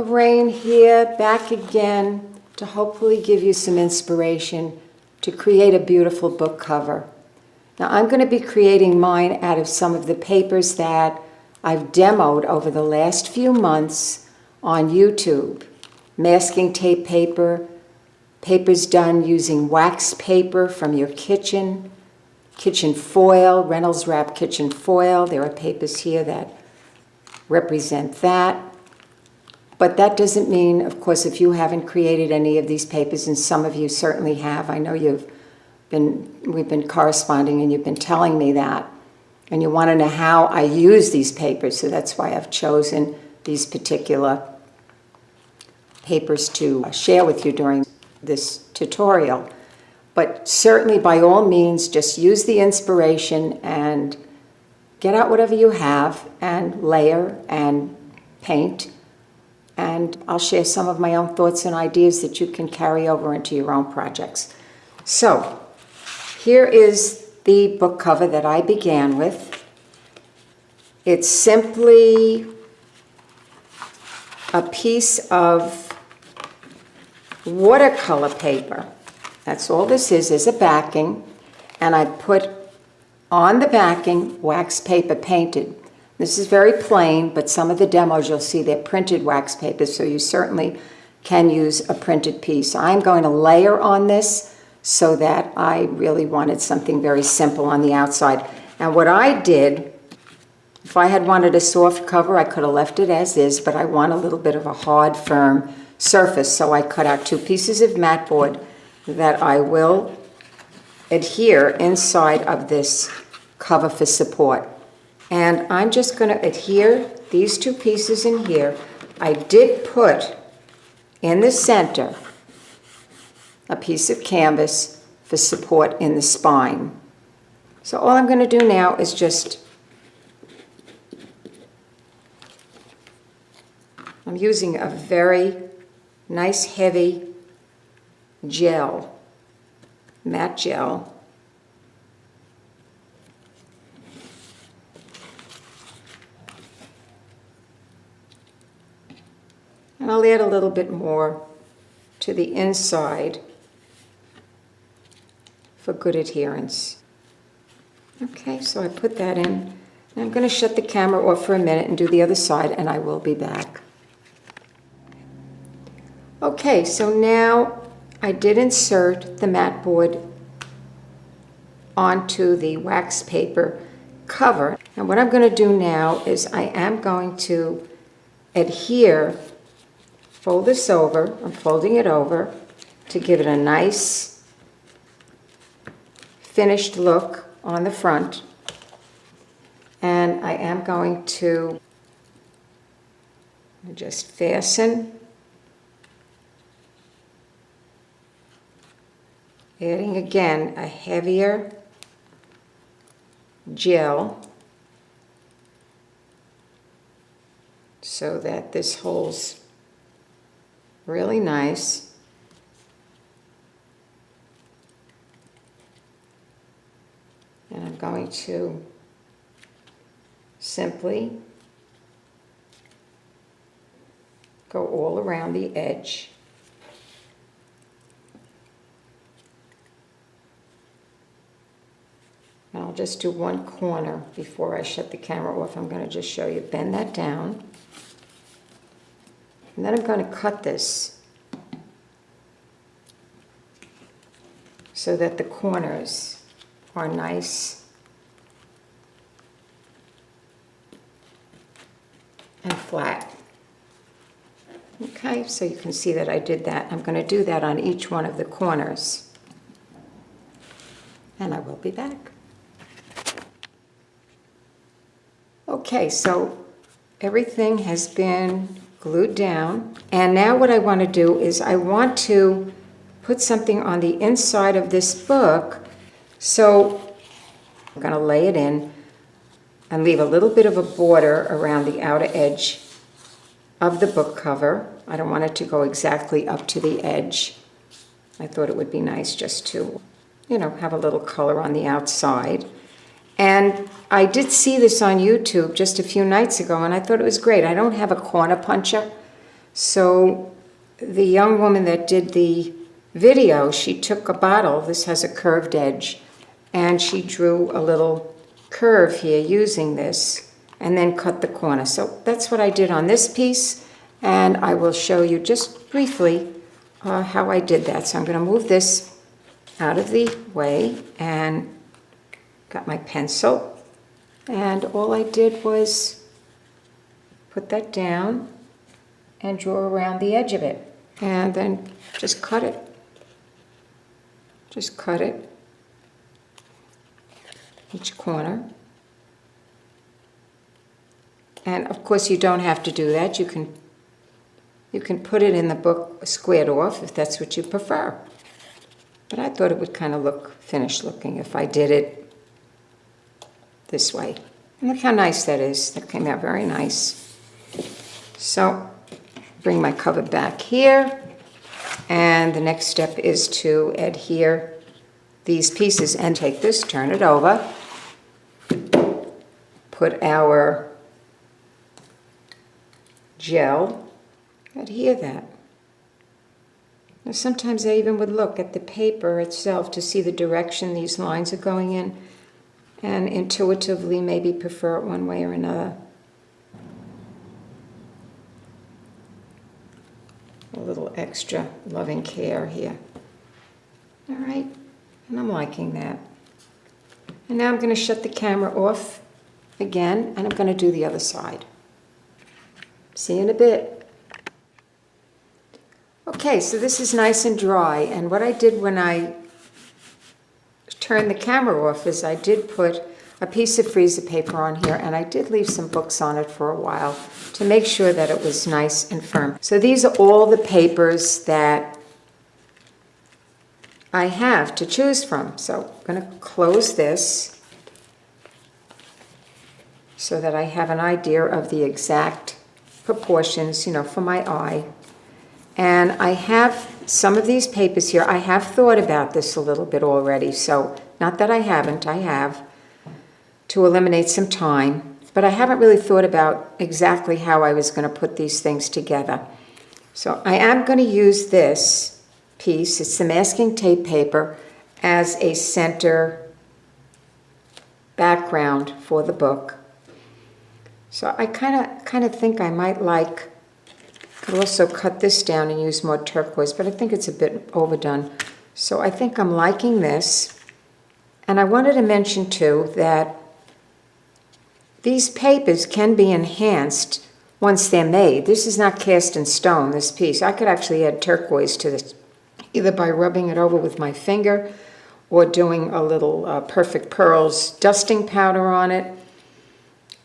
Lorraine here, back again to hopefully give you some inspiration to create a beautiful book cover. Now I'm going to be creating mine out of some of the papers that I've demoed over the last few months on YouTube. Masking tape paper, papers done using wax paper from your kitchen foil, Reynolds Wrap kitchen foil. There are papers here that represent that. But that doesn't mean, of course, if you haven't created any of these papers, and some of you certainly have, I know we've been corresponding and you've been telling me that, and you want to know how I use these papers, so that's why I've chosen these particular papers to share with you during this tutorial. But certainly, by all means, just use the inspiration and get out whatever you have and layer and paint. And I'll share some of my own thoughts and ideas that you can carry over into your own projects. So, here is the book cover that I began with. It's simply a piece of watercolor paper. That's all this is a backing. And I put on the backing wax paper painted. This is very plain, but some of the demos you'll see they're printed wax papers, so you certainly can use a printed piece. I'm going to layer on this so that I really wanted something very simple on the outside. And what I did, if I had wanted a soft cover, I could have left it as is, but I want a little bit of a hard, firm surface, so I cut out 2 pieces of mat board that I will adhere inside of this cover for support. And I'm just going to adhere these 2 pieces in here. I did put in the center a piece of canvas for support in the spine. So all I'm going to do now is just, I'm using a very nice heavy gel, matte gel. And I'll add a little bit more to the inside for good adherence. Okay, so I put that in. And I'm going to shut the camera off for a minute and do the other side, and I will be back. Okay, so now I did insert the mat board onto the wax paper cover. And what I'm going to do now is I am going to adhere, fold this over, I'm folding it over to give it a nice finished look on the front. And I am going to just fasten, adding again a heavier gel so that this holds really nice. And I'm going to simply go all around the edge. And I'll just do one corner before I shut the camera off. I'm going to just show you, bend that down. And then I'm going to cut this so that the corners are nice and flat. Okay, so you can see that I did that. I'm going to do that on each one of the corners. And I will be back. Okay, so everything has been glued down. And now what I want to do is I want to put something on the inside of this book. So I'm going to lay it in and leave a little bit of a border around the outer edge of the book cover. I don't want it to go exactly up to the edge. I thought it would be nice just to, have a little color on the outside. And I did see this on YouTube just a few nights ago, and I thought it was great. I don't have a corner puncher, So the young woman that did the video, she took a bottle, this has a curved edge, and she drew a little curve here using this and then cut the corner. So that's what I did on this piece, and I will show you just briefly how I did that. So I'm going to move this out of the way and got my pencil, and all I did was put that down and draw around the edge of it, and then just cut it. Just cut it, each corner. And of course you don't have to do that. You can put it in the book squared off if that's what you prefer. But I thought it would kind of look finished looking if I did it this way. And look how nice that is. That came out very nice. So bring my cover back here. And the next step is to adhere these pieces and take this, turn it over, put our gel, adhere that. Now sometimes I even would look at the paper itself to see the direction these lines are going in and intuitively maybe prefer it one way or another. A little extra loving care here. All right, and I'm liking that. And now I'm going to shut the camera off again, and I'm going to do the other side. See you in a bit. Okay, so this is nice and dry, and what I did when I turned the camera off is I did put a piece of freezer paper on here, and I did leave some books on it for a while to make sure that it was nice and firm. So these are all the papers that I have to choose from. So I'm going to close this so that I have an idea of the exact proportions, for my eye. And I have some of these papers here. I have thought about this a little bit already, so not that I haven't, I have, to eliminate some time, but I haven't really thought about exactly how I was going to put these things together. So I am going to use this piece, it's the masking tape paper, as a center background for the book. So I kind of think I might could also cut this down and use more turquoise, but I think it's a bit overdone. So I think I'm liking this. And I wanted to mention too that these papers can be enhanced once they're made. This is not cast in stone, this piece. I could actually add turquoise to this, either by rubbing it over with my finger or doing a little Perfect Pearls dusting powder on it.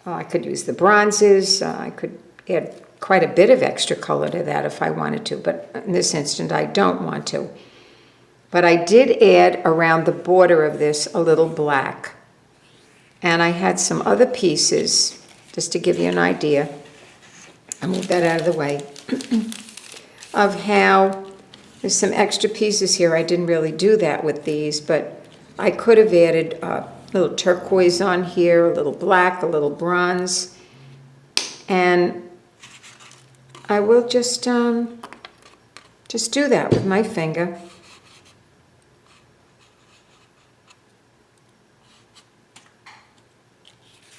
I could use the bronzes. I could add quite a bit of extra color to that if I wanted to, but in this instant I don't want to. But I did add around the border of this a little black. And I had some other pieces, just to give you an idea. I'll move that out of the way. Of how there's some extra pieces here. I didn't really do that with these, but I could have added a little turquoise on here, a little black, a little bronze. And I will just do that with my finger.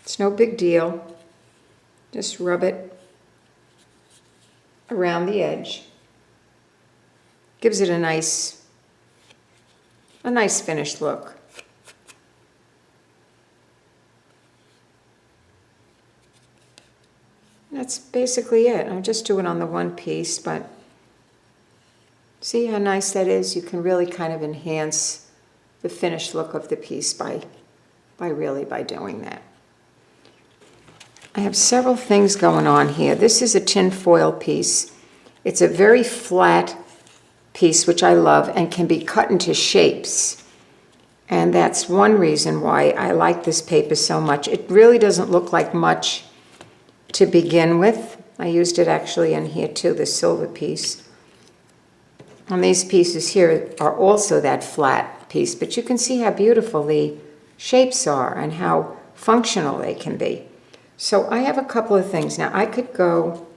It's no big deal. Just rub it around the edge. Gives it a nice finished look. That's basically it. I'm just doing on the one piece, but see how nice that is? You can really kind of enhance the finished look of the piece by doing that. I have several things going on here. This is a tin foil piece. It's a very flat piece, which I love, and can be cut into shapes. And that's one reason why I like this paper so much. It really doesn't look like much to begin with. I used it actually in here too, the silver piece. And these pieces here are also that flat piece, but you can see how beautiful the shapes are and how functional they can be. So I have a couple of things. Now I could go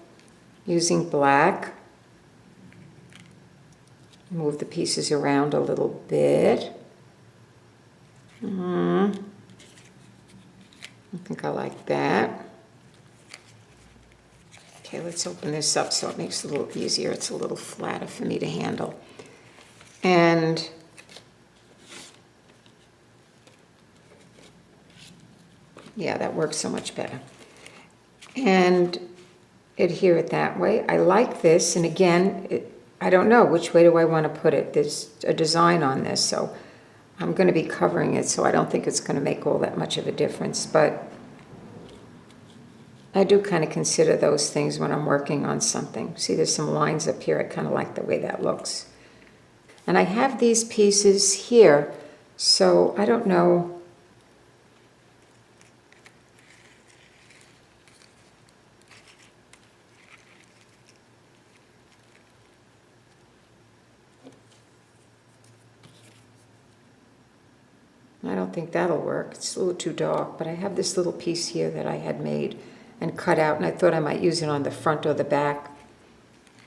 using black. Move the pieces around a little bit. I think I like that. Okay, let's open this up so it makes it a little easier. It's a little flatter for me to handle. And yeah, that works so much better. And adhere it that way. I like this, and again, I don't know which way do I want to put it. There's a design on this, so I'm going to be covering it, so I don't think it's going to make all that much of a difference, but I do kind of consider those things when I'm working on something. See, there's some lines up here. I kind of like the way that looks. And I have these pieces here, so I don't know. I don't think that'll work. It's a little too dark, but I have this little piece here that I had made and cut out, and I thought I might use it on the front or the back.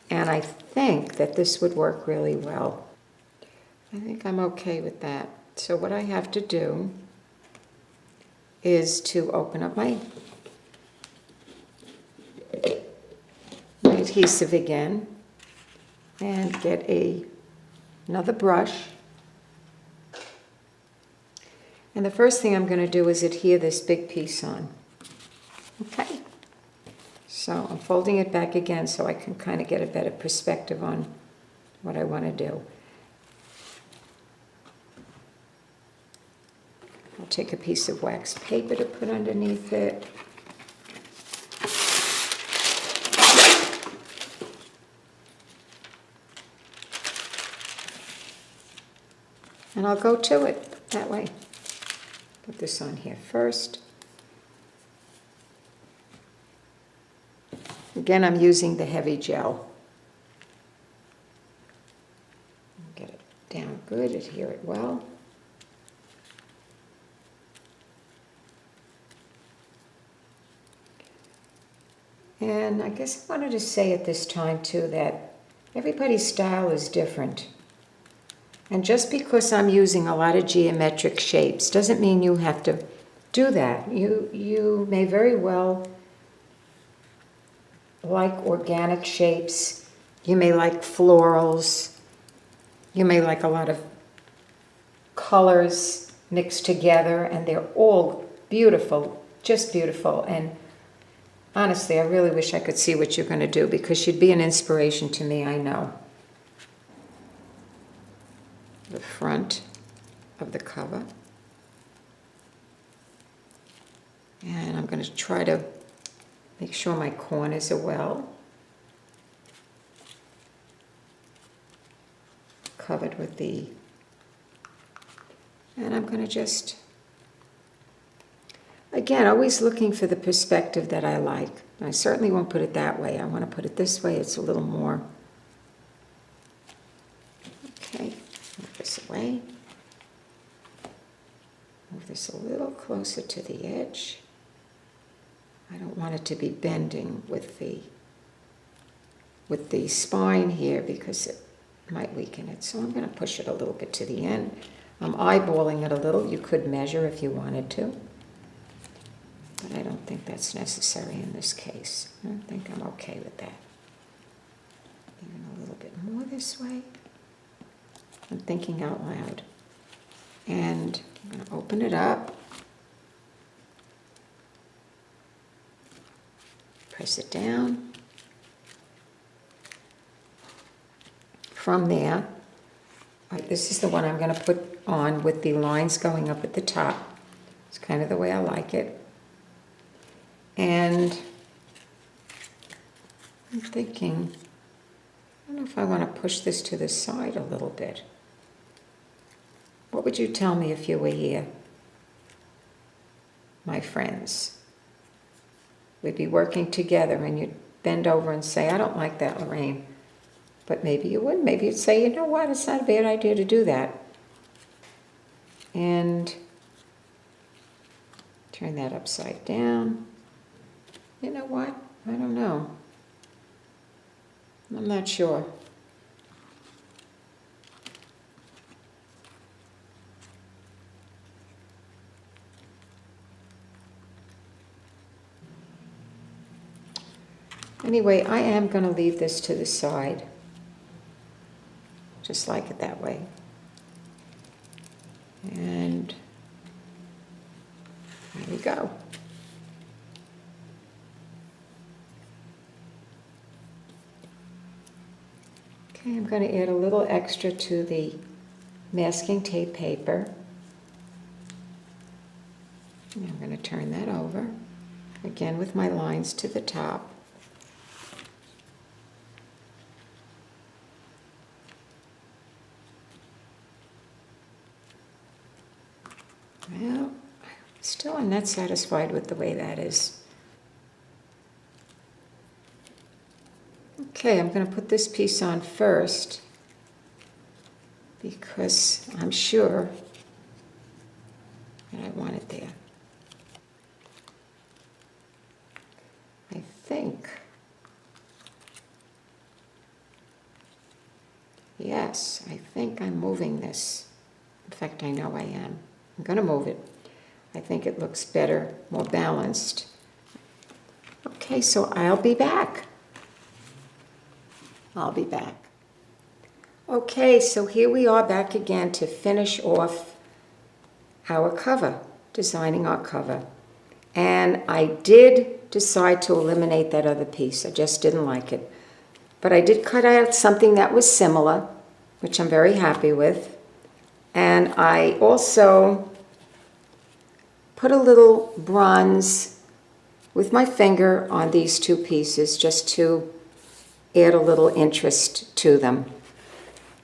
And I think that this would work really well. I think I'm okay with that. So what I have to do is to open up my adhesive again and get another brush. And the first thing I'm going to do is adhere this big piece on. Okay. So I'm folding it back again so I can kind of get a better perspective on what I want to do. I'll take a piece of wax paper to put underneath it. And I'll go to it that way. Put this on here first. Again, I'm using the heavy gel. Get it down good, adhere it well. And I guess I wanted to say at this time too that everybody's style is different. And just because I'm using a lot of geometric shapes doesn't mean you have to do that. You may very well like organic shapes. You may like florals. You may like a lot of colors mixed together, and they're all beautiful, just beautiful. And honestly, I really wish I could see what you're going to do, because you'd be an inspiration to me, I know. The front of the cover. And I'm going to try to make sure my corners are well covered with the, and I'm going to just, again, always looking for the perspective that I like. I certainly won't put it that way. I want to put it this way. It's a little more, okay. Move this away. Move this a little closer to the edge. I don't want it to be bending with the spine here, because it might weaken it. So I'm going to push it a little bit to the end. I'm eyeballing it a little. You could measure if you wanted to, but I don't think that's necessary in this case. I think I'm okay with that. Even a little bit more this way. I'm thinking out loud. And I'm going to open it up. Press it down. From there, this is the one I'm going to put on with the lines going up at the top. It's kind of the way I like it. And I'm thinking, I don't know if I want to push this to the side a little bit. What would you tell me if you were here, my friends? We'd be working together and you'd bend over and say, I don't like that, Lorraine. But maybe you wouldn't. Maybe you'd say, you know what, it's not a bad idea to do that. And turn that upside down. You know what? I don't know. I'm not sure. Anyway, I am going to leave this to the side. Just like it that way. And there we go. Okay, I'm going to add a little extra to the masking tape paper. And I'm going to turn that over, again with my lines to the top. Well, still I'm not satisfied with the way that is. Okay, I'm going to put this piece on first because I'm sure that I want it there. I think. Yes, I think I'm moving this. In fact, I know I am. I'm going to move it. I think it looks better, more balanced. Okay, so I'll be back. I'll be back. Okay, so here we are back again to finish off our cover, designing our cover. And I did decide to eliminate that other piece. I just didn't like it. But I did cut out something that was similar, which I'm very happy with. And I also put a little bronze with my finger on these two pieces just to add a little interest to them.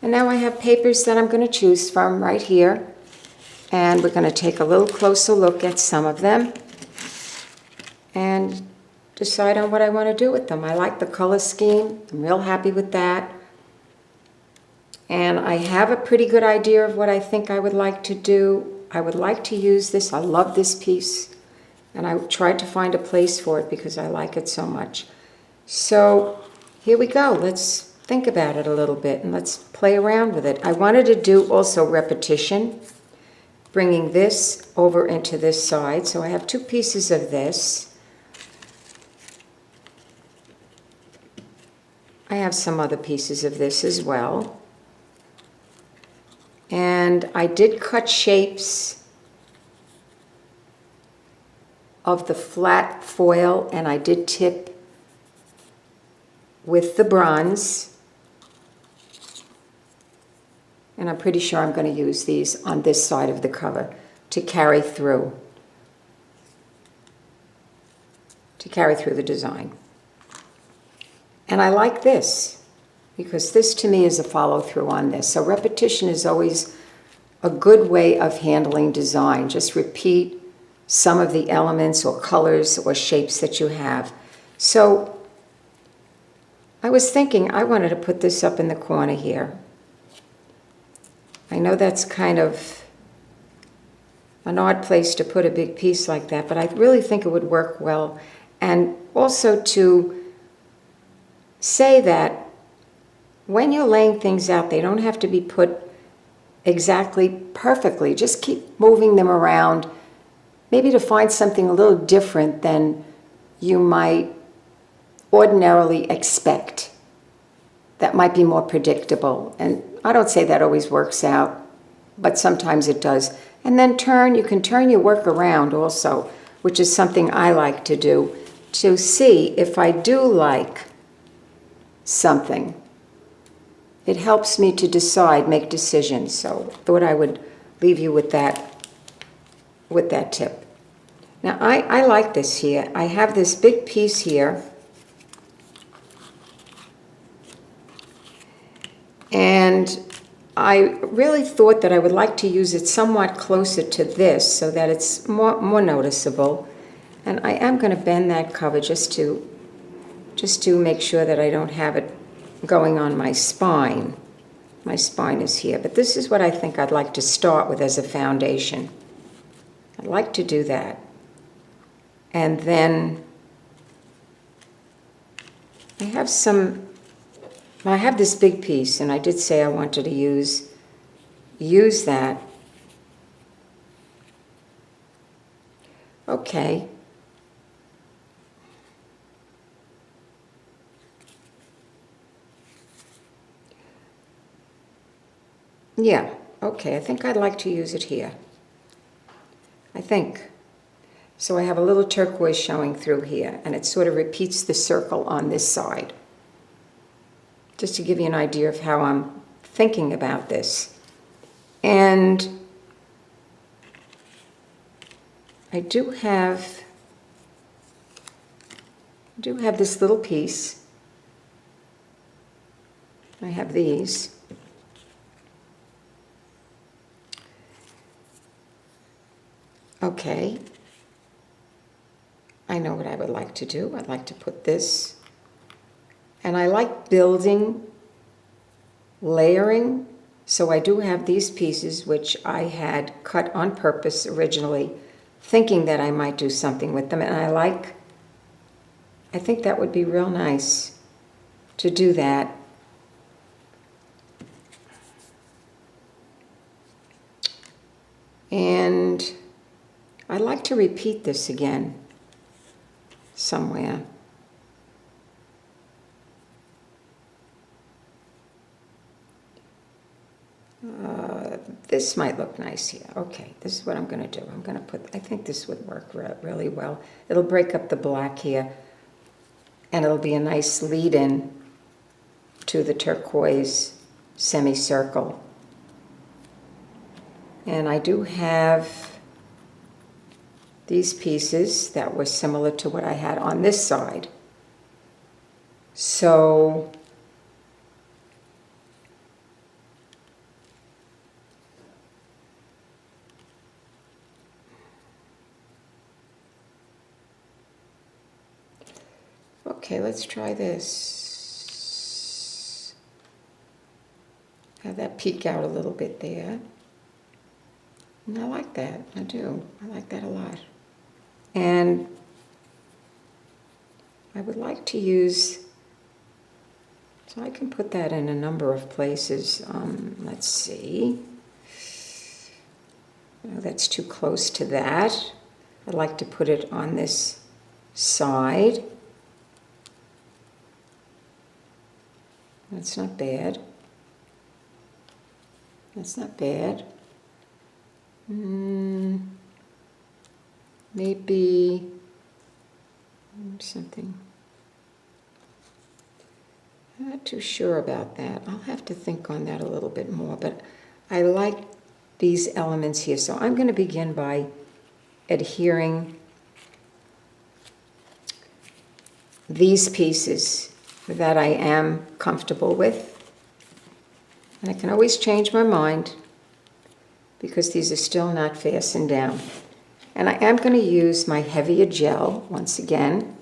And now I have papers that I'm going to choose from right here. And we're going to take a little closer look at some of them and decide on what I want to do with them. I like the color scheme. I'm real happy with that. And I have a pretty good idea of what I think I would like to do. I would like to use this. I love this piece. And I tried to find a place for it because I like it so much. So here we go. Let's think about it a little bit and let's play around with it. I wanted to do also repetition, bringing this over into this side. So I have two pieces of this. I have some other pieces of this as well. And I did cut shapes of the flat foil, and I did tip with the bronze. And I'm pretty sure I'm going to use these on this side of the cover to carry through the design. And I like this because this to me is a follow-through on this. So repetition is always a good way of handling design. Just repeat some of the elements or colors or shapes that you have. So I was thinking I wanted to put this up in the corner here. I know that's kind of an odd place to put a big piece like that, but I really think it would work well. And also to say that when you're laying things out, they don't have to be put exactly perfectly. Just keep moving them around, maybe to find something a little different than you might ordinarily expect. That might be more predictable. And I don't say that always works out, but sometimes it does. And then you can turn your work around also, which is something I like to do, to see if I do like something. It helps me to decide, make decisions. So I thought I would leave you with that tip. Now I like this here. I have this big piece here. And I really thought that I would like to use it somewhat closer to this so that it's more noticeable. And I am going to bend that cover just to make sure that I don't have it going on my spine. My spine is here, but this is what I think I'd like to start with as a foundation. I'd like to do that. And then I have some I have this big piece, and I did say I wanted to use that. Okay. Yeah, okay, I think I'd like to use it here. I think. So I have a little turquoise showing through here, and it sort of repeats the circle on this side. Just to give you an idea of how I'm thinking about this. And I do have this little piece. I have these. Okay. I know what I would like to do. I'd like to put this. And I like building, layering. So I do have these pieces, which I had cut on purpose originally, thinking that I might do something with them. And I think that would be real nice to do that. And I'd like to repeat this again somewhere. This might look nice here. Okay, this is what I'm going to do. I'm going to put, I think this would work really well. It'll break up the black here, and it'll be a nice lead-in to the turquoise semicircle. And I do have these pieces that were similar to what I had on this side. So okay, let's try this. Have that peek out a little bit there. And I like that, I do. I like that a lot. And I would like to use, so I can put that in a number of places. Let's see. No, that's too close to that. I'd like to put it on this side. That's not bad. That's not bad. Maybe something. I'm not too sure about that. I'll have to think on that a little bit more, but I like these elements here. So I'm going to begin by adhering these pieces that I am comfortable with. And I can always change my mind because these are still not fastened down. And I am going to use my heavier gel once again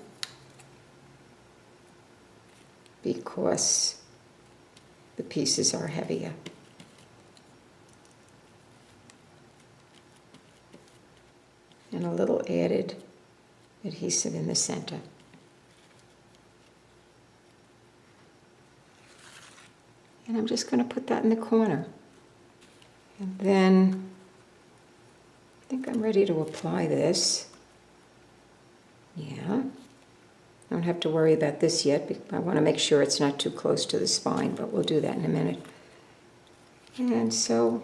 because the pieces are heavier. And a little added adhesive in the center. And I'm just going to put that in the corner. And then I think I'm ready to apply this. Yeah. I don't have to worry about this yet. I want to make sure it's not too close to the spine, but we'll do that in a minute. And so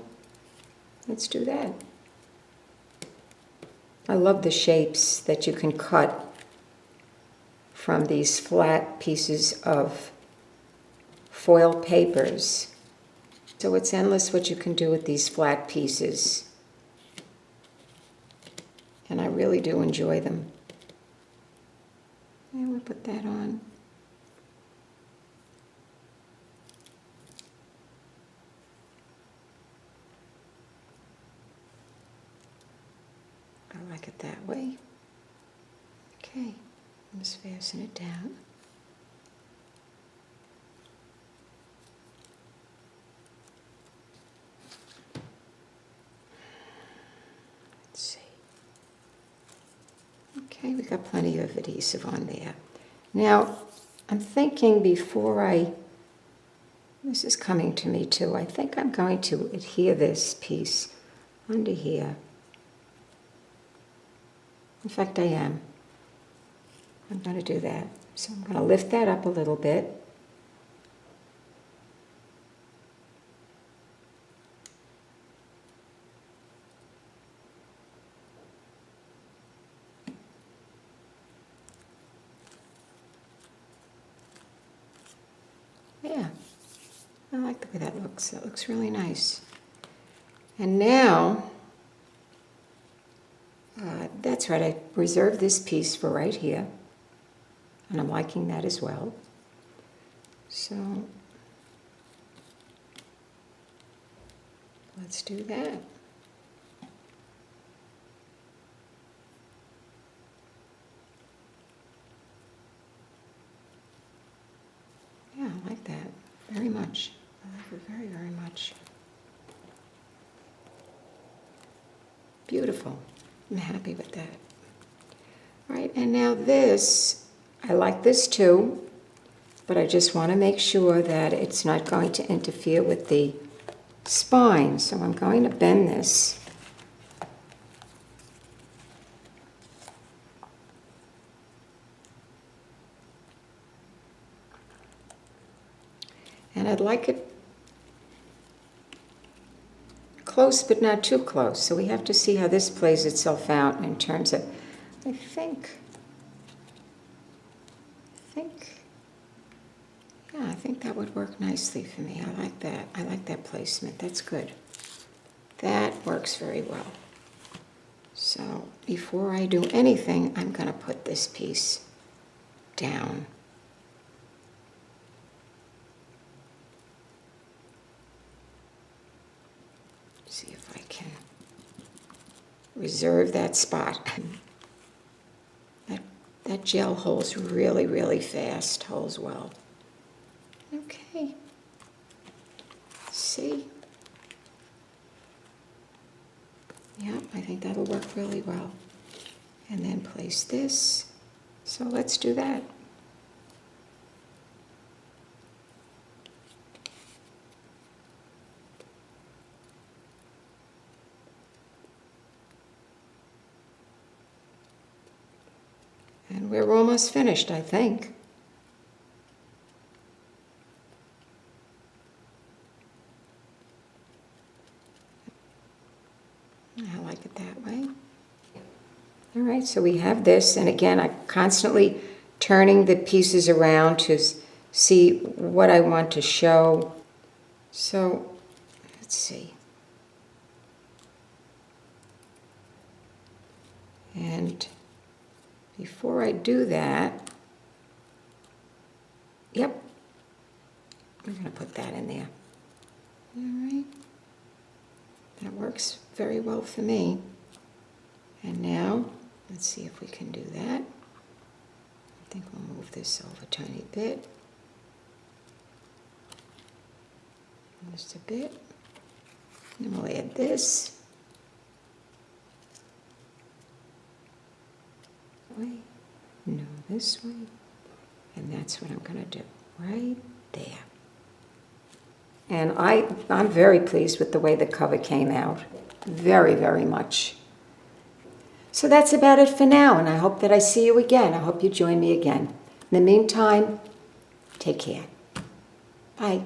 let's do that. I love the shapes that you can cut from these flat pieces of foil papers. So it's endless what you can do with these flat pieces. And I really do enjoy them. And we'll put that on. I like it that way. Okay, let's fasten it down. Okay, we got plenty of adhesive on there. Now, I'm thinking before I This is coming to me too. I think I'm going to adhere this piece under here. In fact, I am. I'm going to do that. So I'm going to lift that up a little bit. Yeah, I like the way that looks. That looks really nice. And now, that's right, I reserved this piece for right here. And I'm liking that as well. So, let's do that. Yeah, I like that very much. I like it very, very much. Beautiful. I'm happy with that. All right, and now this, I like this too, but I just want to make sure that it's not going to interfere with the spine. So I'm going to bend this. And I'd like it close, but not too close. So we have to see how this plays itself out in terms of, I think that would work nicely for me. I like that. I like that placement. That's good. That works very well. So before I do anything, I'm going to put this piece down. See if I can reserve that spot. That gel holds really, really fast, holds well. Okay. See? Yep, I think that'll work really well. And then place this. So let's do that. And we're almost finished, I think. I like it that way. All right, so we have this, and again, I'm constantly turning the pieces around to see what I want to show. So, let's see. And before I do that, yep, we're going to put that in there. All right. That works very well for me. And now, let's see if we can do that. I think we'll move this over a tiny bit. Just a bit. And we'll add this. Way. No, this way. And that's what I'm going to do. Right there. And I'm very pleased with the way the cover came out. Very, very much. So that's about it for now, and I hope that I see you again. I hope you join me again. In the meantime, take care. Bye.